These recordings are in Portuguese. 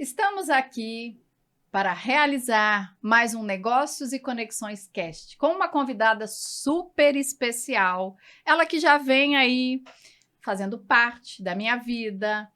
Estamos aqui para realizar mais um Negócios e Conexões Cast com uma convidada super especial. Ela que já vem aí fazendo parte da minha vida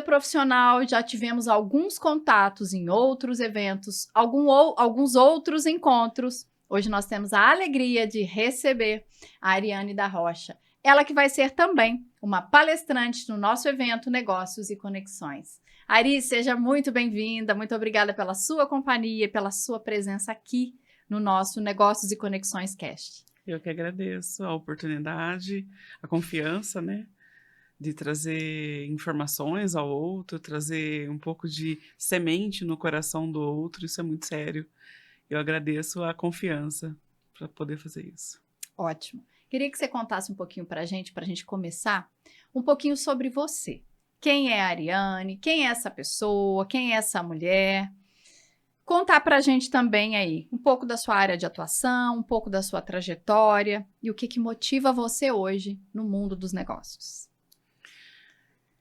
profissional. Já tivemos alguns contatos em outros eventos, alguns outros encontros. Hoje nós temos a alegria de receber a Ariane da Rocha. Ela que vai ser também uma palestrante no nosso evento Negócios e Conexões. Ari, seja muito bem-vinda, muito obrigada pela sua companhia, pela sua presença aqui no nosso Negócios e Conexões Cast. Eu que agradeço a oportunidade, a confiança, né, de trazer informações ao outro, trazer um pouco de semente no coração do outro, isso é muito sério. Eu agradeço a confiança para poder fazer isso. Ótimo. Queria que você contasse um pouquinho para a gente começar, um pouquinho sobre você. Quem é a Ariane? Quem é essa pessoa? Quem é essa mulher? Contar para a gente também aí um pouco da sua área de atuação, um pouco da sua trajetória e o que motiva você hoje no mundo dos negócios.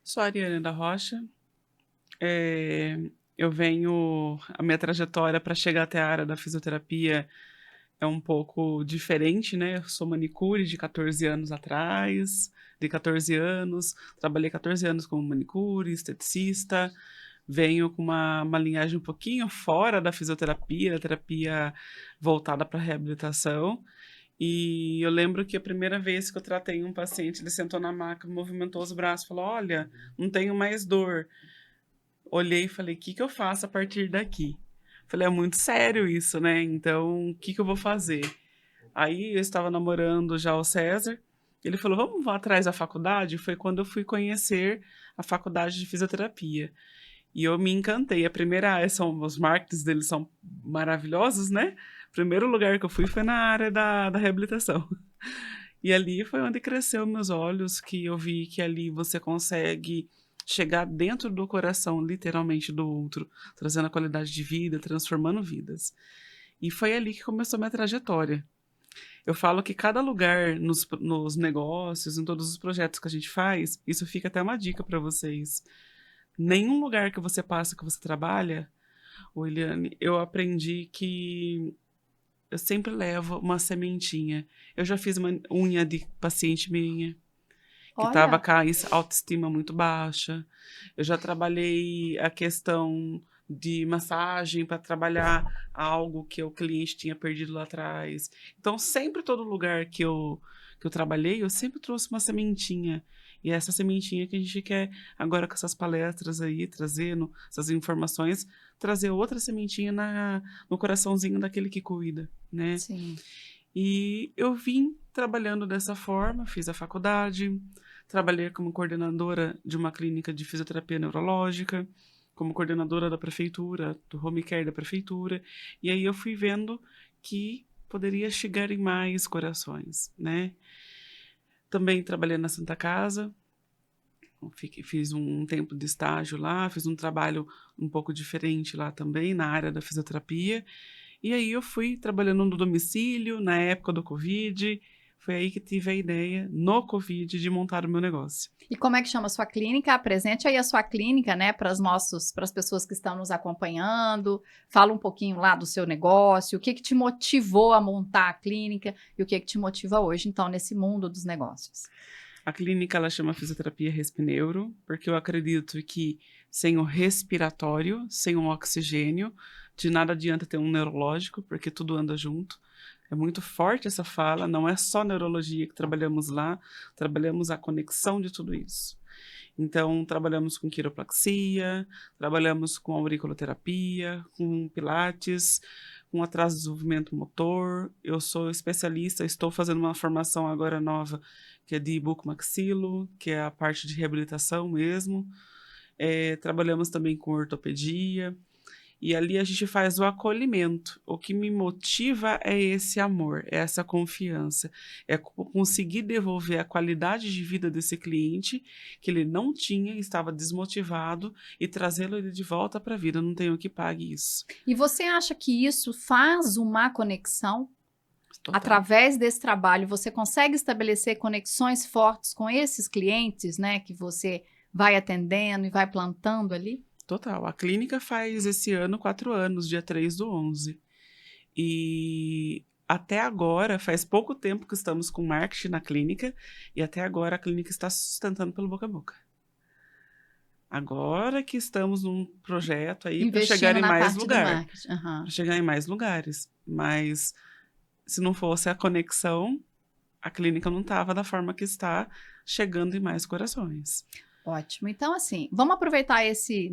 Sou a Ariane da Rocha. Eu venho, a minha trajetória para chegar até a área da fisioterapia é um pouco diferente, né? Eu sou manicure de 14 anos atrás, de 14 anos, trabalhei 14 anos como manicure, esteticista, venho com uma linhagem um pouquinho fora da fisioterapia, da terapia voltada para reabilitação. E eu lembro que a primeira vez que eu tratei um paciente, ele sentou na maca, movimentou os braços, falou: "Olha, não tenho mais dor". Olhei e falei: "O que eu faço a partir daqui?". Falei: "É muito sério isso, né? Então, o que eu vou fazer?". Aí eu estava namorando já o César, ele falou: "Vamos atrás da faculdade?". Foi quando eu fui conhecer a faculdade de fisioterapia. E eu me encantei. A primeira, os marketings deles são maravilhosos, né? O primeiro lugar que eu fui foi na área da reabilitação. E ali foi onde cresceu meus olhos, que eu vi que ali você consegue chegar dentro do coração, literalmente, do outro, trazendo a qualidade de vida, transformando vidas. E foi ali que começou a minha trajetória. Eu falo que cada lugar nos negócios, em todos os projetos que a gente faz, isso fica até uma dica para vocês. Nenhum lugar que você passa, que você trabalha, Eliane, eu aprendi que eu sempre levo uma sementinha. Eu já fiz uma unha de paciente minha, que estava Olha, com a autoestima muito baixa. Eu já trabalhei a questão de massagem para trabalhar algo que o cliente tinha perdido lá atrás. Então, sempre todo lugar que eu trabalhei, eu sempre trouxe uma sementinha. E é essa sementinha que a gente quer, agora com essas palestras aí, trazendo essas informações, trazer outra sementinha no coraçãozinho daquele que cuida, né? sim. E eu vim trabalhando dessa forma, fiz a faculdade, trabalhei como coordenadora de uma clínica de fisioterapia neurológica, como coordenadora da prefeitura, do home care da prefeitura, e aí eu fui vendo que poderia chegar em mais corações, né? Também trabalhei na Santa Casa, fiz um tempo de estágio lá, fiz um trabalho um pouco diferente lá também, na área da fisioterapia, e aí eu fui trabalhando no domicílio, na época do Covid, foi aí que tive a ideia, no Covid, de montar o meu negócio. E como é que chama a sua clínica? Apresente aí a sua clínica, né, para as pessoas que estão nos acompanhando. Fala um pouquinho lá do seu negócio, o que te motivou a montar a clínica e o que te motiva hoje, então, nesse mundo dos negócios. A clínica, ela chama Fisioterapia Respineuro, porque eu acredito que sem o respiratório, sem o oxigênio, de nada adianta ter um neurológico, porque tudo anda junto. É muito forte essa fala, não é só neurologia que trabalhamos lá, trabalhamos a conexão de tudo isso. Então, trabalhamos com quiropraxia, trabalhamos com auriculoterapia, com pilates, com atraso de desenvolvimento motor. Eu sou especialista, estou fazendo uma formação agora nova, que é de bucomaxilo, que é a parte de reabilitação mesmo. Trabalhamos também com ortopedia. E ali a gente faz o acolhimento. O que me motiva é esse amor, é essa confiança, é conseguir devolver a qualidade de vida desse cliente que ele não tinha, estava desmotivado, e trazê-lo de volta para a vida. Não tenho que pague isso. E você acha que isso faz uma conexão? Total. Através desse trabalho, você consegue estabelecer conexões fortes com esses clientes, né, que você vai atendendo e vai plantando ali? total. A clínica faz esse ano 4 anos, dia 3/11. E até agora, faz pouco tempo que estamos com marketing na clínica, e até agora a clínica está se sustentando pelo boca a boca. Agora que estamos num projeto aí para chegar Investindo em na mais parte do lugar, marketing. Aham. para chegar em mais lugares. Mas se não fosse a conexão, a clínica não estava da forma que está, chegando em mais corações. Ótimo. Então, assim, vamos aproveitar esse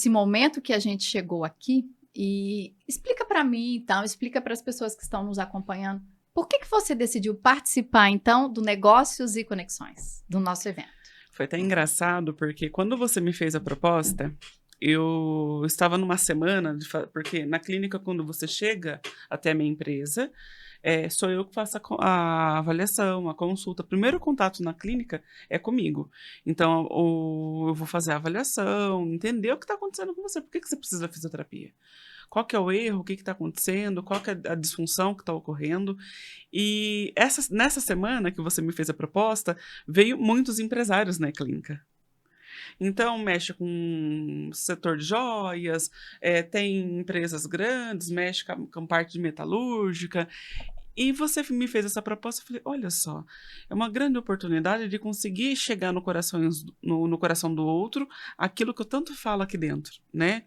momento que a gente chegou aqui e explica para mim, então, explica para as pessoas que estão nos acompanhando, por que você decidiu participar, então, do Negócios e Conexões, do nosso evento? Foi até engraçado, porque quando você me fez a proposta, eu estava numa semana, porque na clínica, quando você chega até a minha empresa, sou eu que faço a avaliação, a consulta. O primeiro contato na clínica é comigo. Então, eu vou fazer a avaliação, entender o que está acontecendo com você. Por que você precisa da fisioterapia? Qual que é o erro? O que está acontecendo? Qual que é a disfunção que está ocorrendo? E nessa semana que você me fez a proposta, veio muitos empresários na clínica. Então, mexe com o setor de joias, tem empresas grandes, mexe com parte de metalúrgica. E você me fez essa proposta, eu falei, olha só, é uma grande oportunidade de conseguir chegar no coração do outro, aquilo que eu tanto falo aqui dentro, né?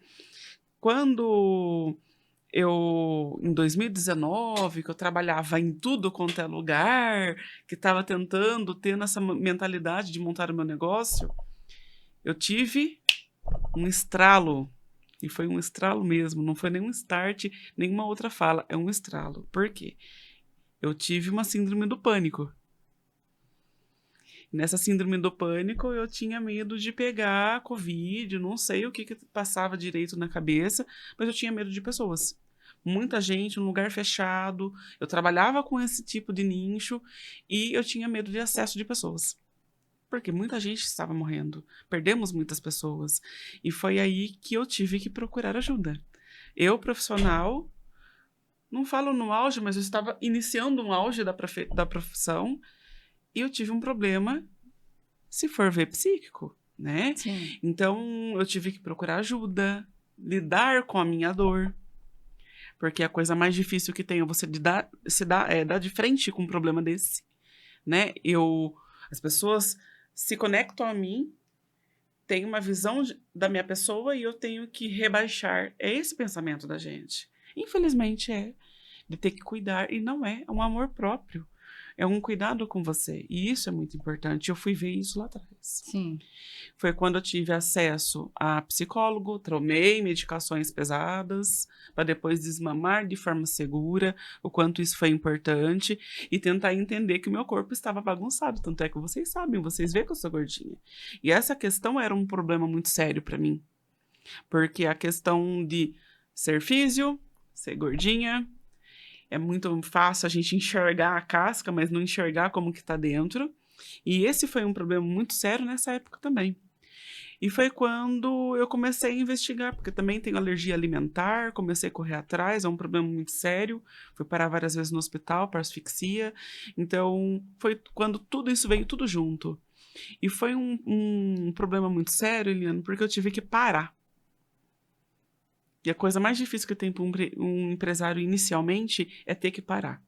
Quando em 2019, que eu trabalhava em tudo quanto é lugar, que estava tentando ter essa mentalidade de montar o meu negócio, eu tive um estralo, e foi um estralo mesmo, não foi nenhum start, nenhuma outra fala, é um estralo. Por quê? Eu tive uma síndrome do pânico. Nessa síndrome do pânico, eu tinha medo de pegar Covid, não sei o que passava direito na cabeça, mas eu tinha medo de pessoas. Muita gente, um lugar fechado, eu trabalhava com esse tipo de nicho e eu tinha medo de acesso de pessoas. Porque muita gente estava morrendo, perdemos muitas pessoas. E foi aí que eu tive que procurar ajuda. Eu, profissional, não falo no auge, mas eu estava iniciando um auge da profissão e eu tive um problema, se for ver, psíquico, né? Sim. Então, eu tive que procurar ajuda, lidar com a minha dor, porque a coisa mais difícil que tem é você dar de frente com um problema desse, né? As pessoas se conectam a mim, têm uma visão da minha pessoa e eu tenho que rebaixar. É esse pensamento da gente. Infelizmente de ter que cuidar, e não é um amor próprio. É um cuidado com você. E isso é muito importante. Eu fui ver isso lá atrás. Sim. Foi quando eu tive acesso a psicólogo, tomei medicações pesadas, para depois desmamar de forma segura, o quanto isso foi importante, e tentar entender que o meu corpo estava bagunçado. Tanto é que vocês sabem, vocês veem que eu sou gordinha. E essa questão era um problema muito sério para mim. Porque a questão de ser físio, ser gordinha, é muito fácil a gente enxergar a casca, mas não enxergar como que tá dentro. E esse foi um problema muito sério nessa época também. E foi quando eu comecei a investigar, porque também tenho alergia alimentar, comecei a correr atrás, é um problema muito sério. Fui parar várias vezes no hospital para asfixia. Então, foi quando tudo isso veio tudo junto. E foi um problema muito sério, Eliane, porque eu tive que parar. E a coisa mais difícil que tem para um empresário inicialmente é ter que parar.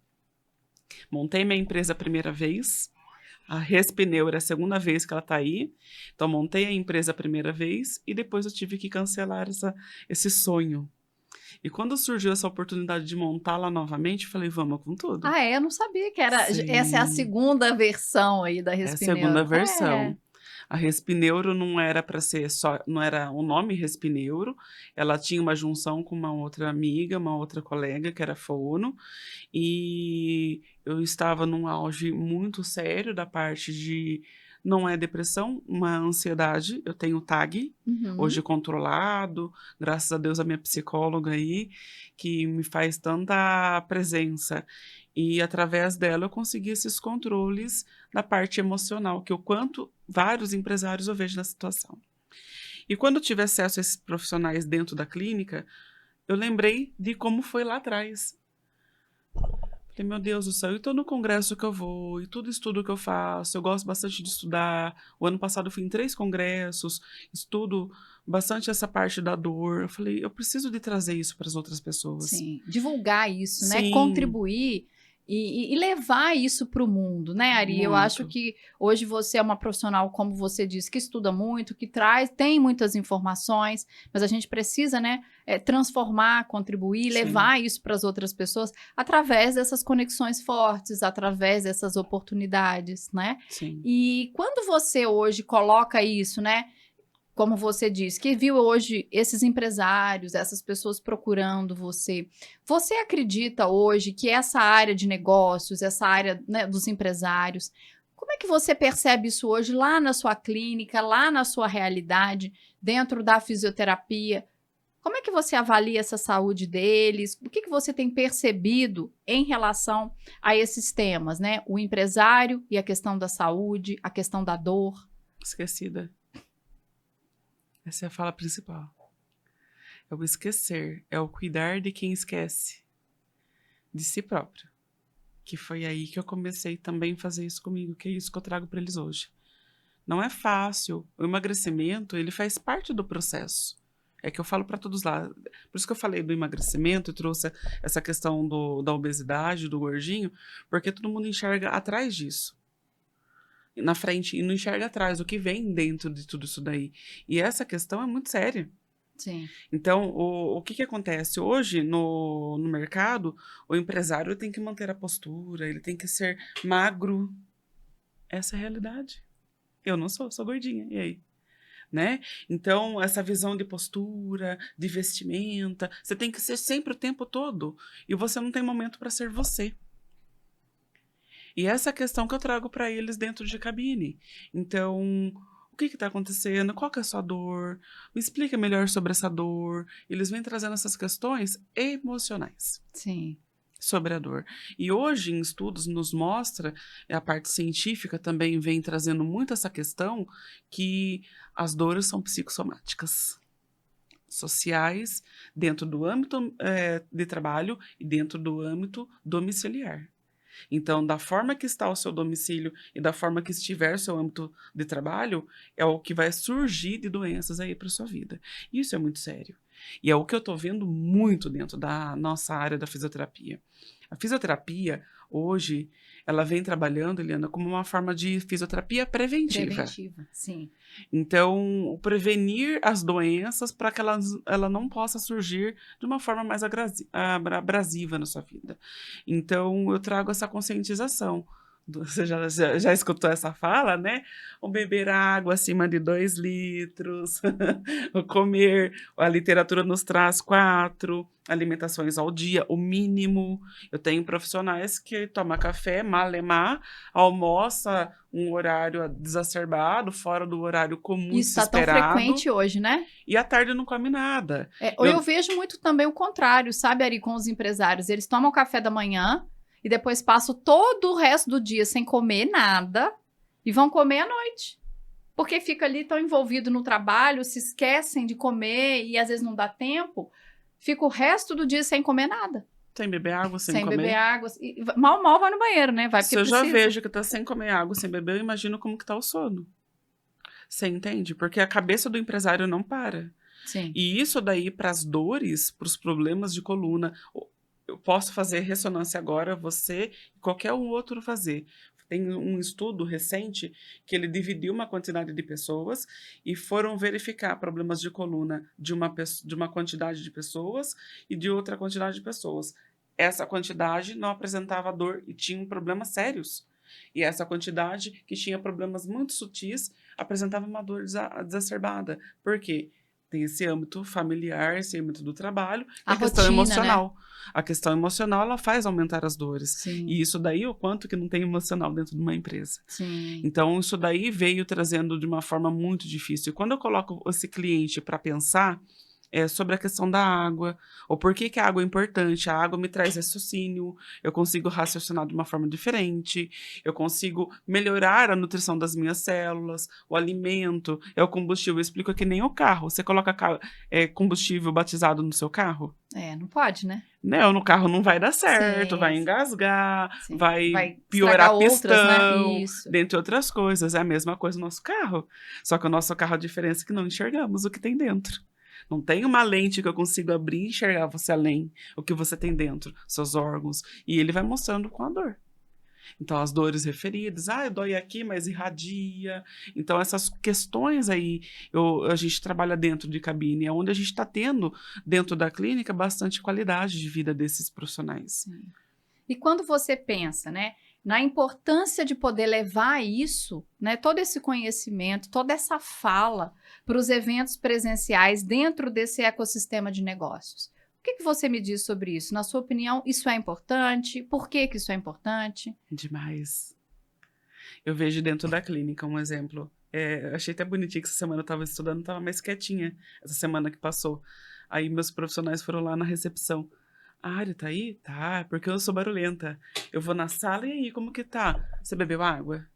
Montei minha empresa a primeira vez, a Respineur é a segunda vez que ela está aí. Então, montei a empresa a primeira vez e depois eu tive que cancelar esse sonho. E quando surgiu essa oportunidade de montá-la novamente, eu falei, vamos com tudo. Ah, eu não sabia que era. Sim. Essa é a segunda versão aí da É a segunda Respineuro. versão. A Respineuro não era para ser só, não era o nome Respineuro, ela tinha uma junção com uma outra amiga, uma outra colega que era fono, e eu estava num auge muito sério da parte de, não é depressão, uma ansiedade, eu tenho TAG, hoje controlado, graças a Deus a minha psicóloga aí, que me faz tanta presença. E através dela eu consegui esses controles da parte emocional, que o quanto vários empresários eu vejo na situação. E quando eu tive acesso a esses profissionais dentro da clínica, eu lembrei de como foi lá atrás. Falei, meu Deus do céu, e todo congresso que eu vou, e todo estudo que eu faço, eu gosto bastante de estudar. O ano passado eu fui em 3 congressos, estudo bastante essa parte da dor. Eu falei, eu preciso de trazer isso para as outras pessoas. Sim, divulgar isso, né? Sim, Contribuir e levar isso para o mundo, né, Ari? Eu acho muito. que hoje você é uma profissional, como você disse, que estuda muito, que tem muitas informações, mas a gente precisa, né, transformar, contribuir, Sim, levar isso para as outras pessoas através dessas conexões fortes, através dessas oportunidades, né? sim. E quando você hoje coloca isso, né? Como você disse, que viu hoje esses empresários, essas pessoas procurando você. Você acredita hoje que essa área de negócios, essa área, né, dos empresários, como é que você percebe isso hoje lá na sua clínica, lá na sua realidade, dentro da fisioterapia? Como é que você avalia essa saúde deles? O que que você tem percebido em relação a esses temas, né? O empresário e a questão da saúde, a questão da dor. Esquecida. Essa é a fala principal. É o esquecer, é o cuidar de quem esquece, de si próprio. Que foi aí que eu comecei também a fazer isso comigo, que é isso que eu trago para eles hoje. Não é fácil. O emagrecimento, ele faz parte do processo. É que eu falo para todos lá. Por isso que eu falei do emagrecimento e trouxe essa questão da obesidade, do gordinho, porque todo mundo enxerga atrás disso. Na frente, e não enxerga atrás, o que vem dentro de tudo isso daí. E essa questão é muito séria. Sim, Então, o que acontece? Hoje, no mercado, o empresário tem que manter a postura, ele tem que ser magro. Essa é a realidade. Eu não sou, sou gordinha. E aí? Né? Então, essa visão de postura, de vestimenta, você tem que ser sempre o tempo todo. E você não tem momento para ser você. E essa é a questão que eu trago para eles dentro de cabine. Então, o que está acontecendo? Qual que é a sua dor? Me explica melhor sobre essa dor. Eles vêm trazendo essas questões emocionais sim. sobre a dor. E hoje, em estudos, nos mostra, a parte científica também vem trazendo muito essa questão, que as dores são psicossomáticas, sociais, dentro do âmbito de trabalho e dentro do âmbito domiciliar. Então, da forma que está o seu domicílio e da forma que estiver o seu âmbito de trabalho, é o que vai surgir de doenças aí para sua vida. Isso é muito sério. E é o que eu estou vendo muito dentro da nossa área da fisioterapia. A fisioterapia, hoje, ela vem trabalhando, Eliana, como uma forma de fisioterapia preventiva. Preventiva, sim. Então, o prevenir as doenças para que ela não possa surgir de uma forma mais abrasiva na sua vida. Então, eu trago essa conscientização. Você já escutou essa fala, né? O beber água acima de 2 litros, o comer, a literatura nos traz 4 alimentações ao dia, o mínimo. Eu tenho profissionais que tomam café, malemar, almoça um horário exacerbado, fora do horário comum de Isso se está tão esperado, frequente hoje, né? e à tarde não come nada. Ou eu vejo muito também o contrário, sabe, Ari, com os empresários. Eles tomam café da manhã e depois passam todo o resto do dia sem comer nada e vão comer à noite. Porque fica ali tão envolvido no trabalho, se esquecem de comer e às vezes não dá tempo, fica o resto do dia sem comer nada. Sem beber água, sem Sem beber comer. água. E mal vai no banheiro, né? Vai porque Se eu já precisa. vejo que tá sem comer água, sem beber, eu imagino como que tá o sono. Você entende? Porque a cabeça do empresário não para. Sim. E isso daí, para as dores, para os problemas de coluna, eu posso fazer ressonância agora, você e qualquer um outro fazer. Tem um estudo recente que ele dividiu uma quantidade de pessoas e foram verificar problemas de coluna de uma quantidade de pessoas e de outra quantidade de pessoas. Essa quantidade não apresentava dor e tinham problemas sérios. E essa quantidade que tinha problemas muito sutis apresentava uma dor exacerbada. Por quê? Tem esse âmbito familiar, esse âmbito do trabalho, e A a questão rotina, né? emocional. A questão emocional, ela faz aumentar as dores. Sim, E isso daí, o quanto que não tem emocional dentro de uma empresa. sim. Então, isso daí veio trazendo de uma forma muito difícil. E quando eu coloco esse cliente para pensar, sobre a questão da água, ou por que que a água é importante. A água me traz raciocínio, eu consigo raciocinar de uma forma diferente, eu consigo melhorar a nutrição das minhas células, o alimento, é o combustível. Eu explico que nem o carro. Você coloca combustível batizado no seu carro? Não pode, né? Não, no carro não vai dar certo, vai Sim, engasgar, sim. vai Vai estragar piorar outras, né? pistão, Isso. dentre outras coisas. É a mesma coisa no nosso carro. Só que o nosso carro, a diferença é que não enxergamos o que tem dentro. Não tem uma lente que eu consigo abrir e enxergar você além, o que você tem dentro, seus órgãos. E ele vai mostrando com a dor. Então, as dores referidas, dói aqui, mas irradia. Então, essas questões aí, a gente trabalha dentro de cabine, é onde a gente está tendo, dentro da clínica, bastante qualidade de vida desses profissionais. Sim. E quando você pensa, né, na importância de poder levar isso, né, todo esse conhecimento, toda essa fala para os eventos presenciais dentro desse ecossistema de negócios. O que você me diz sobre isso? Na sua opinião, isso é importante? Por que isso é importante? Demais. Eu vejo dentro da clínica um exemplo. Eu achei até bonitinho que essa semana eu estava estudando, estava mais quietinha, essa semana que passou. Aí meus profissionais foram lá na recepção. A Ari tá aí? Tá, porque eu sou barulhenta. Eu vou na sala e aí, como que tá? Você bebeu água?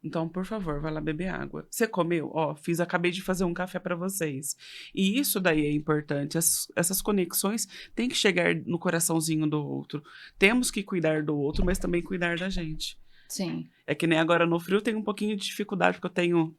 Então, por favor, vai lá beber água. Você comeu? Acabei de fazer um café para vocês. E isso daí é importante. Essas conexões têm que chegar no coraçãozinho do outro. Temos que cuidar do outro, mas também cuidar da gente. Sim. É que nem agora no frio, eu tenho um pouquinho de dificuldade, porque eu tenho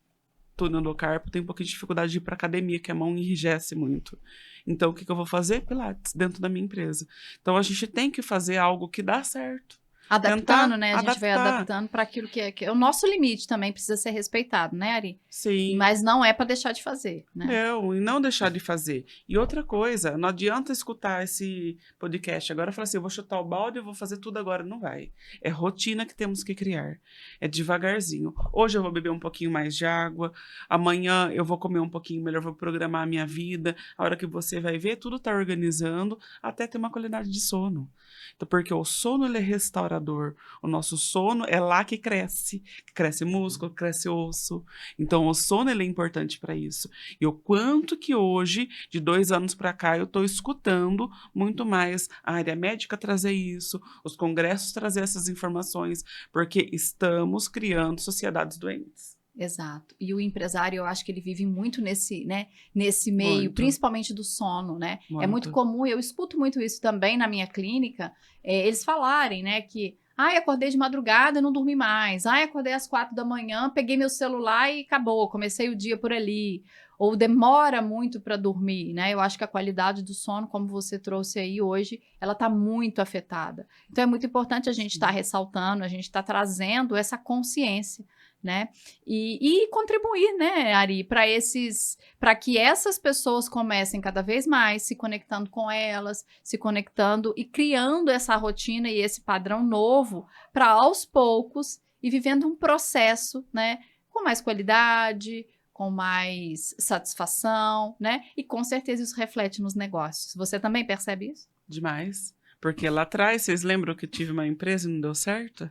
túnel do carpo, tenho um pouquinho de dificuldade de ir para academia, que a mão enrijece muito. Então, o que eu vou fazer? Pilates, dentro da minha empresa. Então, a gente tem que fazer algo que dá certo. Adaptando, né? A gente vai Adaptar. adaptando para aquilo que é o nosso limite também precisa ser respeitado, né, Ari? Sim. Mas não é para deixar de fazer, né? Não, e não deixar de fazer. E outra coisa, não adianta escutar esse podcast agora e falar assim, eu vou chutar o balde, eu vou fazer tudo agora. Não vai. É rotina que temos que criar. É devagarzinho. Hoje eu vou beber um pouquinho mais de água, amanhã eu vou comer um pouquinho melhor, vou programar a minha vida. A hora que você vai ver, tudo está organizando até ter uma qualidade de sono. Então, porque o sono ele é restaurador. O nosso sono é lá que cresce. Cresce músculo, cresce osso. Então, o sono ele é importante para isso. E o quanto que hoje, de 2 anos para cá, eu estou escutando muito mais a área médica trazer isso, os congressos trazer essas informações, porque estamos criando sociedades doentes. Exato. E o empresário, eu acho que ele vive muito nesse meio, Muito. Principalmente do sono, né? Muito. É muito comum, eu escuto muito isso também na minha clínica, eles falarem, né, que acordei de madrugada e não dormi mais. Acordei às 4 da manhã, peguei meu celular e acabou, comecei o dia por ali. Ou demora muito para dormir, né? Eu acho que a qualidade do sono, como você trouxe aí hoje, ela está muito afetada. Então é muito importante a gente estar ressaltando, a gente estar trazendo essa consciência, né? E contribuir, né, Ari, para que essas pessoas comecem cada vez mais se conectando com elas, se conectando e criando essa rotina e esse padrão novo para aos poucos e vivendo um processo, né, com mais qualidade, com mais satisfação, né? E com certeza isso reflete nos negócios. Você também percebe isso? Demais. Porque lá atrás, vocês lembram que eu tive uma empresa e não deu certo?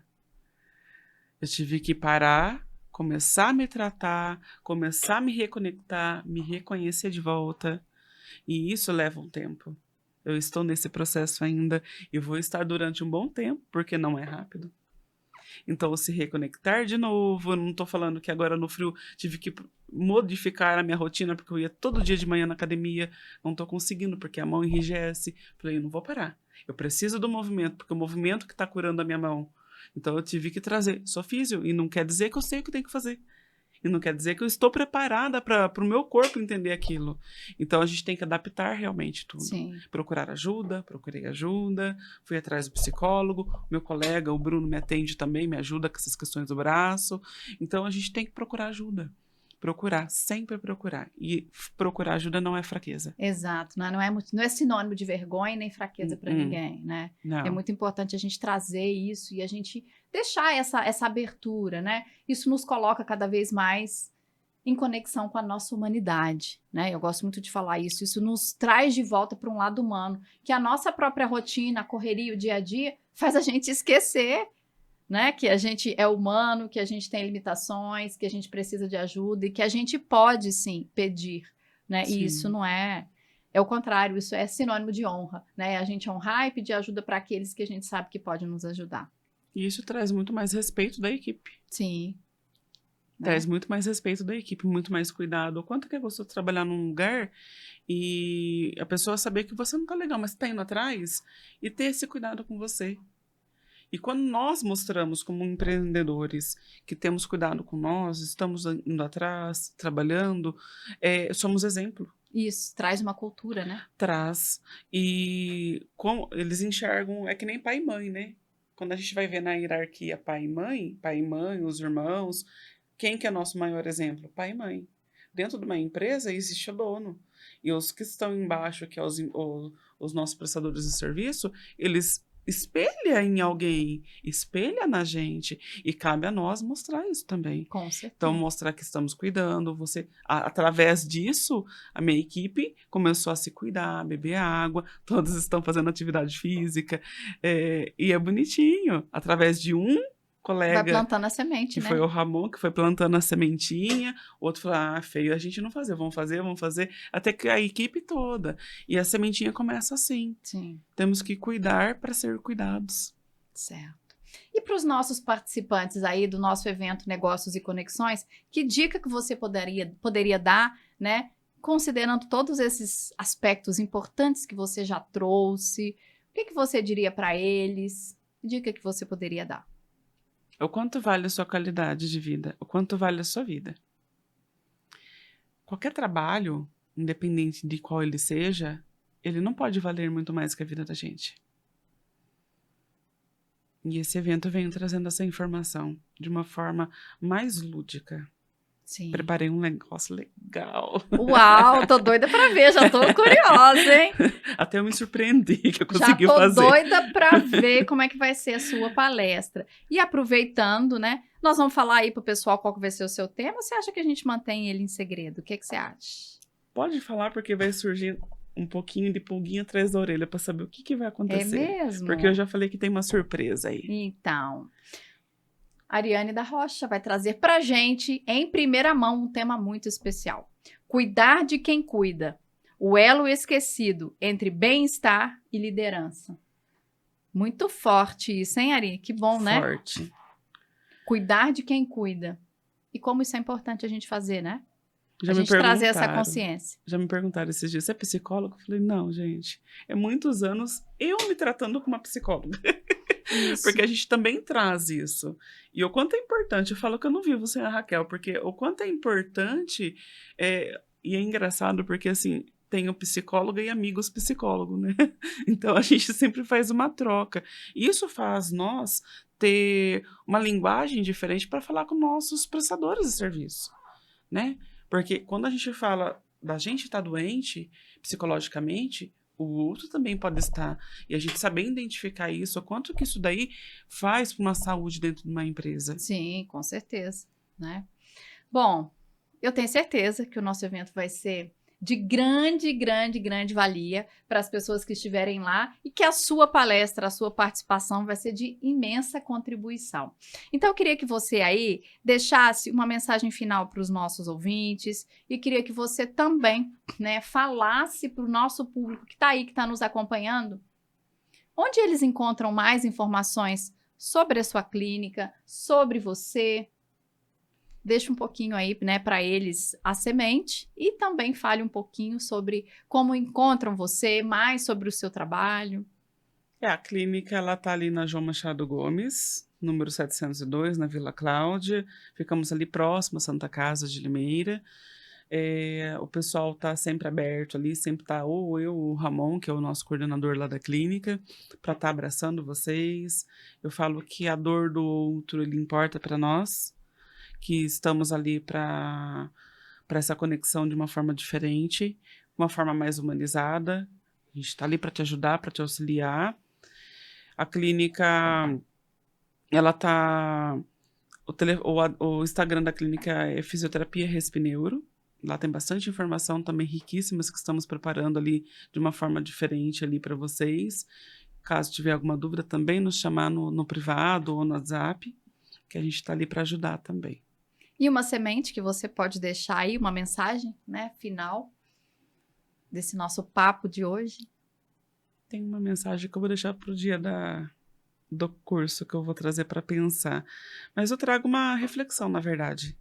Eu tive que parar, começar a me tratar, começar a me reconectar, me reconhecer de volta. E isso leva um tempo. Eu estou nesse processo ainda e vou estar durante um bom tempo, porque não é rápido. Então, se reconectar de novo, eu não estou falando que agora no frio tive que modificar a minha rotina, porque eu ia todo dia de manhã na academia, não estou conseguindo, porque a mão enrijece. Falei, eu não vou parar. Eu preciso do movimento, porque é o movimento que está curando a minha mão. Então, eu tive que trazer. Sou físio, e não quer dizer que eu sei o que tenho que fazer. E não quer dizer que eu estou preparada para o meu corpo entender aquilo. Então, a gente tem que adaptar realmente tudo. Sim. Procurar ajuda, procurei ajuda, fui atrás do psicólogo, meu colega, o Bruno, me atende também, me ajuda com essas questões do braço. Então, a gente tem que procurar ajuda. Procurar, sempre procurar. E procurar ajuda não é fraqueza. Exato, não é sinônimo de vergonha nem fraqueza para ninguém, né? Não. É muito importante a gente trazer isso e a gente deixar essa abertura, né? Isso nos coloca cada vez mais em conexão com a nossa humanidade, né? Eu gosto muito de falar isso. Isso nos traz de volta para um lado humano, que a nossa própria rotina, a correria, o dia a dia, faz a gente esquecer, né? Que a gente é humano, que a gente tem limitações, que a gente precisa de ajuda e que a gente pode, sim, pedir, né? Sim. E isso não é É o contrário, isso é sinônimo de honra, né? A gente honrar e pedir ajuda para aqueles que a gente sabe que podem nos ajudar. E isso traz muito mais respeito da equipe. Sim. Traz muito mais respeito da equipe, muito mais cuidado. O quanto que é gostoso trabalhar num lugar e a pessoa saber que você não tá legal, mas tá indo atrás e ter esse cuidado com você. E quando nós mostramos como empreendedores que temos cuidado com nós, estamos indo atrás, trabalhando, somos exemplo. Isso, traz uma cultura, né? Traz. E como eles enxergam, é que nem pai e mãe, né? Quando a gente vai ver na hierarquia pai e mãe, os irmãos, quem que é nosso maior exemplo? Pai e mãe. Dentro de uma empresa existe o dono. E os que estão embaixo, que é os nossos prestadores de serviço, eles espelham em alguém, espelham na gente. E cabe a nós mostrar isso também. Com certeza. Então, mostrar que estamos cuidando. Através disso, a minha equipe começou a se cuidar, beber água, todos estão fazendo atividade física. E é bonitinho. Através de um colega. Vai plantando a semente, que né? foi o Ramon, que foi plantando a sementinha. O outro falou, feio a gente não fazer, vamos fazer. Até que a equipe toda. E a sementinha começa assim. Sim. Temos que cuidar para ser cuidados. Certo. E para os nossos participantes aí do nosso evento Negócios e Conexões, que dica que você poderia dar, né? Considerando todos esses aspectos importantes que você já trouxe, o que você diria para eles? Que dica que você poderia dar? O quanto vale a sua qualidade de vida? O quanto vale a sua vida? Qualquer trabalho, independente de qual ele seja, ele não pode valer muito mais que a vida da gente. E esse evento vem trazendo essa informação de uma forma mais lúdica. Sim. Preparei um negócio legal. Uau, tô doida pra ver, já tô curiosa, hein? Até eu me surpreendi que eu consegui fazer. Já tô doida pra ver como é que vai ser a sua palestra. E aproveitando, né, nós vamos falar aí pro pessoal qual que vai ser o seu tema, ou você acha que a gente mantém ele em segredo? O que você acha? Pode falar, porque vai surgir um pouquinho de pulguinha atrás da orelha pra saber o que vai acontecer. É mesmo? Porque eu já falei que tem uma surpresa aí. Então, Ariane da Rocha vai trazer pra gente, em primeira mão, um tema muito especial. Cuidar de quem cuida. O elo esquecido entre bem-estar e liderança. Muito forte isso, hein, Ari? Que bom, né? Forte. Cuidar de quem cuida. E como isso é importante a gente fazer, né? Já a me gente trazer essa perguntaram. consciência. Já me perguntaram esses dias, você é psicólogo? Eu falei, não, gente. É muitos anos eu me tratando como uma psicóloga. Isso. Porque a gente também traz isso. E o quanto é importante, eu falo que eu não vivo sem a Raquel, porque o quanto é importante, e é engraçado porque, assim, tenho psicóloga e amigos psicólogos, né? Então, a gente sempre faz uma troca. E isso faz nós ter uma linguagem diferente para falar com nossos prestadores de serviço, né? Porque quando a gente fala da gente estar doente psicologicamente, o outro também pode estar. E a gente saber identificar isso, o quanto que isso daí faz para uma saúde dentro de uma empresa. Sim, com certeza, né? Bom, eu tenho certeza que o nosso evento vai ser de grande valia para as pessoas que estiverem lá e que a sua palestra, a sua participação vai ser de imensa contribuição. Então, eu queria que você aí deixasse uma mensagem final para os nossos ouvintes e queria que você também, né, falasse para o nosso público que está aí, que está nos acompanhando, onde eles encontram mais informações sobre a sua clínica, sobre você. Deixa um pouquinho aí, né, para eles a semente e também fale um pouquinho sobre como encontram você, mais sobre o seu trabalho. A clínica, ela tá ali na João Machado Gomes, número 702, na Vila Cláudia. Ficamos ali próximo à Santa Casa de Limeira. O pessoal tá sempre aberto ali, sempre tá ou eu, o Ramon, que é o nosso coordenador lá da clínica, para estar abraçando vocês. Eu falo que a dor do outro, ele importa para nós, que estamos ali para essa conexão de uma forma diferente, uma forma mais humanizada. A gente está ali para te ajudar, para te auxiliar. A clínica, ela tá... O Instagram da clínica é Fisioterapia Respineuro. Lá tem bastante informação também riquíssimas que estamos preparando ali de uma forma diferente ali para vocês. Caso tiver alguma dúvida, também nos chamar no privado ou no WhatsApp, que a gente está ali para ajudar também. E uma semente que você pode deixar aí, uma mensagem, né, final? desse nosso papo de hoje? Tem uma mensagem que eu vou deixar para o dia do curso que eu vou trazer para pensar. Mas eu trago uma reflexão, na verdade.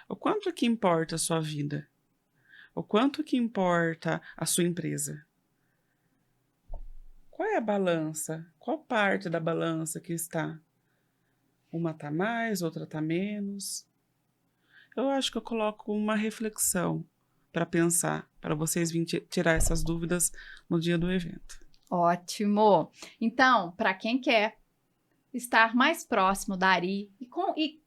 O quanto que importa a sua vida? O quanto que importa a sua empresa? Qual é a balança? Qual parte da balança que está? Uma está mais, outra está menos. Eu acho que eu coloco uma reflexão para pensar, para vocês virem tirar essas dúvidas no dia do evento. Ótimo! Então, para quem quer estar mais próximo da Ari e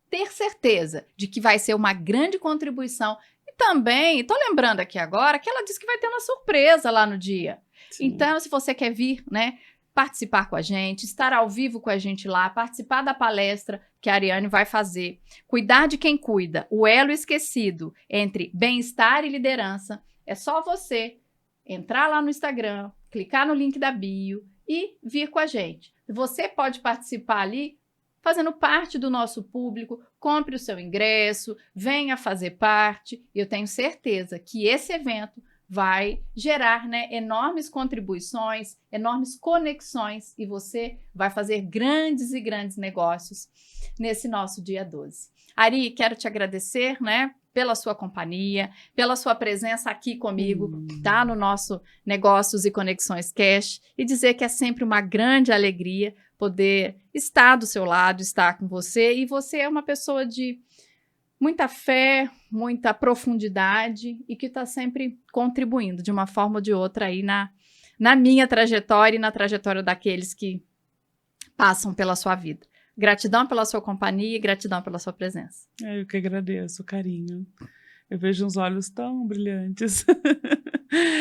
ter certeza de que vai ser uma grande contribuição, e também, estou lembrando aqui agora, que ela disse que vai ter uma surpresa lá no dia. Sim. Então, se você quer vir, né, participar com a gente, estar ao vivo com a gente lá, participar da palestra que a Ariane vai fazer, cuidar de quem cuida, o elo esquecido entre bem-estar e liderança, é só você entrar lá no Instagram, clicar no link da bio e vir com a gente. Você pode participar ali fazendo parte do nosso público, compre o seu ingresso, venha fazer parte. Eu tenho certeza que esse evento vai gerar, né, enormes contribuições, enormes conexões e você vai fazer grandes e grandes negócios nesse nosso dia 12. Ari, quero te agradecer, né, pela sua companhia, pela sua presença aqui comigo, tá, no nosso Negócios e Conexões Cash, e dizer que é sempre uma grande alegria poder estar do seu lado, estar com você, e você é uma pessoa de muita fé, muita profundidade e que está sempre contribuindo de uma forma ou de outra aí na minha trajetória e na trajetória daqueles que passam pela sua vida. Gratidão pela sua companhia e gratidão pela sua presença. Eu que agradeço o carinho. Eu vejo uns olhos tão brilhantes.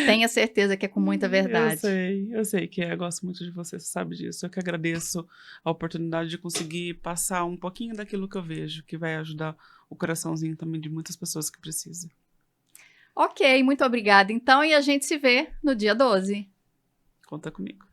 Tenha certeza que é com muita verdade. Eu sei que eu gosto muito de você sabe disso. Eu que agradeço a oportunidade de conseguir passar um pouquinho daquilo que eu vejo, que vai ajudar o coraçãozinho também de muitas pessoas que precisam. Ok, muito obrigada então, e a gente se vê no dia 12. Conta comigo.